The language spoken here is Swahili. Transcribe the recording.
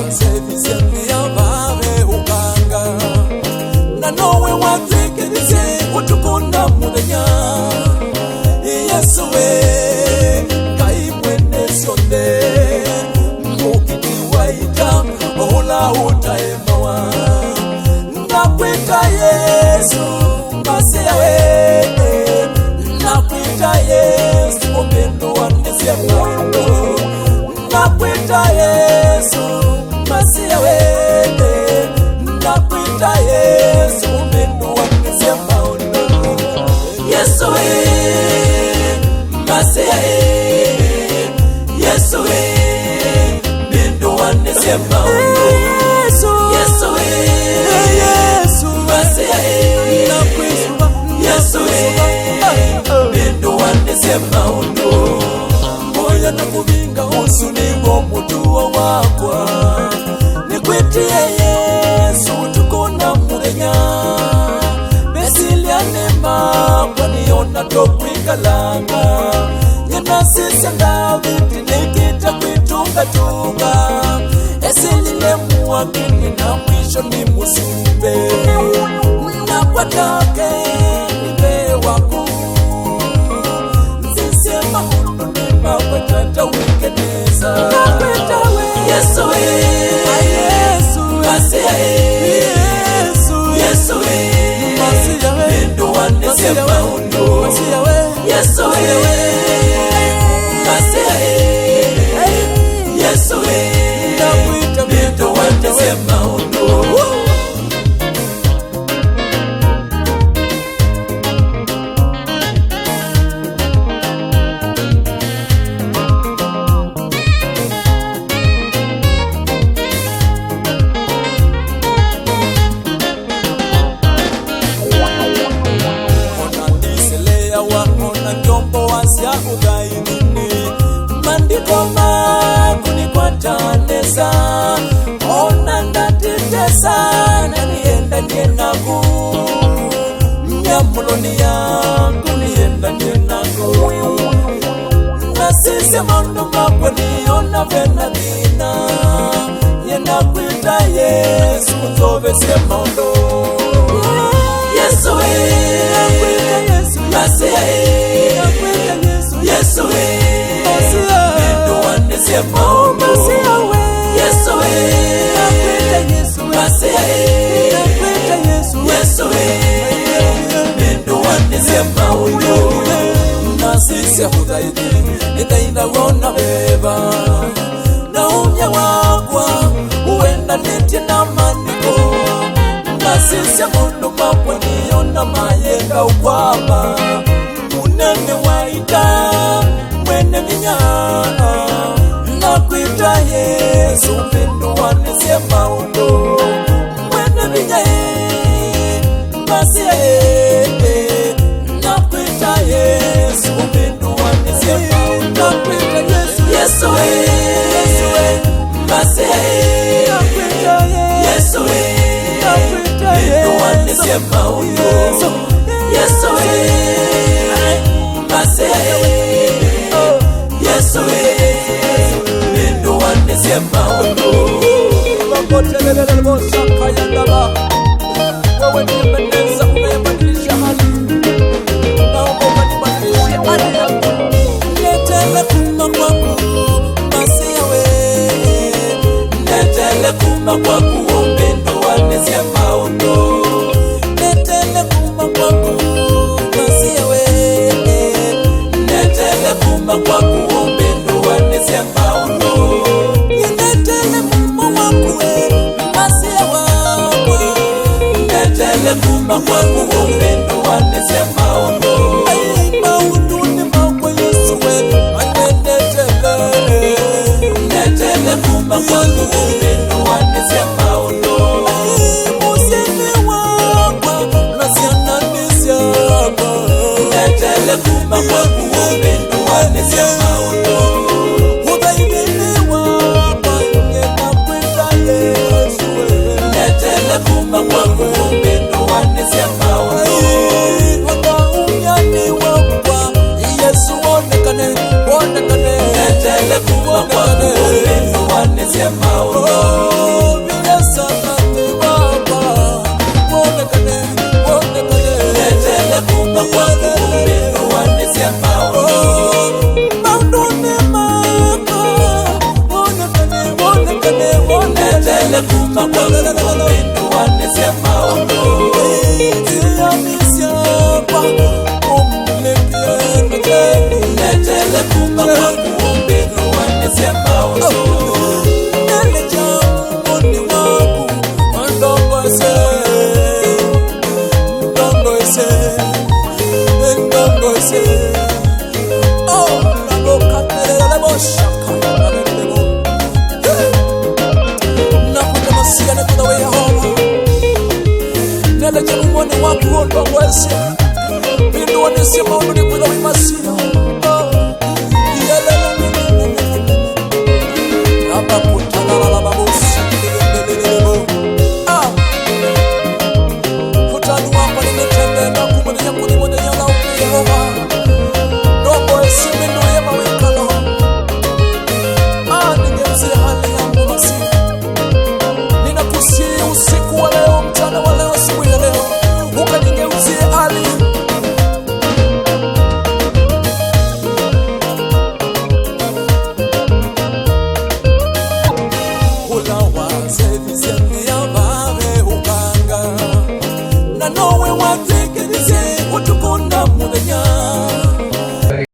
sevisendi abave ukanga na nowe watekerize utukunda mudenya Yesu we kaimwene sionde mukiti waita ola utaemawa nakwita Yesu masia we nakwita Yesu omendo wandesia mwendo nakwita Yesu masia we nakwita Yesu omendo wandesia mwendo Yesu we masia Yesu we mendo wandesia mwendo Yesu we Yesu masia Yesu mendo wandesia mwendo moya na kubinga usuningo mutuwa wakwa nikwetie Yesu tukona murenya besiliane makwa niona tokwikalanga nyena sisi Davidi nikita kwitunga esilile muwakini na mwisho ni musumbe nakwatake nibe waku nsisema ununima kwetata wikeneza Yesu we masia Yesu we mendo wandesia mwendo Yesu we masia Yesu we mendo wandesia mwendo Waona njombo wasia ugainini mandiko makuni kwa tanesa ona ndatitesa na nienda nienaku mnyamuloni yangu nienda nienaku na sisi mondo makwe niona vena dina yenakwita Yesu nzovese mondo Yesu we masia Yesu we mendo wandesia mwendo Yesu we masia Yesu we mendo wandesia mwendo nasisi hudaidi nitaina wona beba na umya wakwa uenda niti na maniko nasisi mundu makwe niona mayenga ukwama munene waita mwene minyana nakwita Yesu mendo wandesia mwendo mwene minyana masia nakwita Yesu mendo wandesia mwendo nakwita Yesu we masia Yesu we mendo wandesia mwendo Yesu we masia Yesu we mendo wandesia mwendo wakotelele lbosaka yandaba wewe nimeneza umebadilisha hali naomba ubadilishe hali yangu netele kuma kwangu masia we netele kuma kwangu mendo wandesia mwendo netele kuma kwangu masia we netele kuma kwangu mendo wandesia mwendo netele kuma wangu masia wangu netele kuma kwangu mendo wandesia mwendo mwendo ni makwe Yesu we netele kuma kwangu mendo wandesia mwendo musene wakwa nasiana nisiaba netele kuma kwangu mendo wandesia mwendo udaidini wakwa ngena kwita Yesu netele kuma kwangu mendo wandesia mwendo kumba kwangu upendo waneze maono Netele kumba kwangu upendo waneze maono Nele jamu mwani waku ondo wese Bindu wanesi maundu ni kwila wimasina